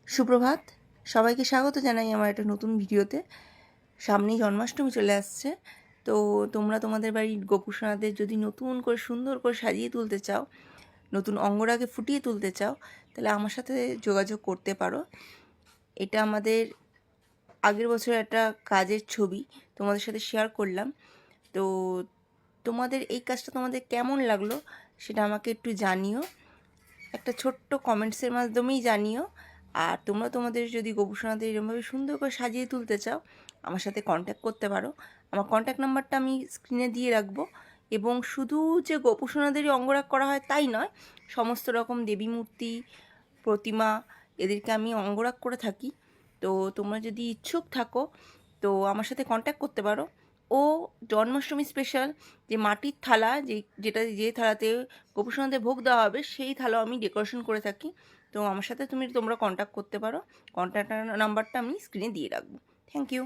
সুপ্রভাত, সবাইকে স্বাগত জানাই আমার একটা নতুন ভিডিওতে। সামনেই জন্মাষ্টমী চলে আসছে, তো তোমরা তোমাদের বাড়ির গোপুসোনাদের যদি নতুন করে সুন্দর করে সাজিয়ে তুলতে চাও, নতুন অঙ্গরাগে ফুটিয়ে তুলতে চাও, তাহলে আমার সাথে যোগাযোগ করতে পারো। এটা আমাদের আগের বছর একটা কাজের ছবি তোমাদের সাথে শেয়ার করলাম। তো তোমাদের এই কাজটা তোমাদের কেমন লাগলো সেটা আমাকে একটু জানিও, একটা ছোট্ট কমেন্টসের মাধ্যমেই জানিও। আর তোমরা তোমাদের যদি গোপুসোনাদের এরকমভাবে সুন্দর করে সাজিয়ে তুলতে চাও, আমার সাথে কন্ট্যাক্ট করতে পারো। আমার কন্ট্যাক্ট নাম্বারটা আমি স্ক্রিনে দিয়ে রাখবো। এবং শুধু যে গোপুসোনাদেরই অঙ্গরাগ করা হয় তাই নয়, সমস্ত রকম দেবী মূর্তি, প্রতিমা, এদেরকে আমি অঙ্গরাগ করে থাকি। তো তোমরা যদি ইচ্ছুক থাকো তো আমার সাথে কন্ট্যাক্ট করতে পারো। ও জন্মাষ্টমী স্পেশাল যে মাটির থালা, যে থালাতে গোপুসোনাদের ভোগ দেওয়া হবে, সেই থালাও আমি ডেকোরেশন করে থাকি। তো আমার সাথে তোমরা কন্ট্যাক্ট করতে পারো। কন্ট্যাক্ট নাম্বারটা আমি স্ক্রিনে দিয়ে রাখবো। Thank you.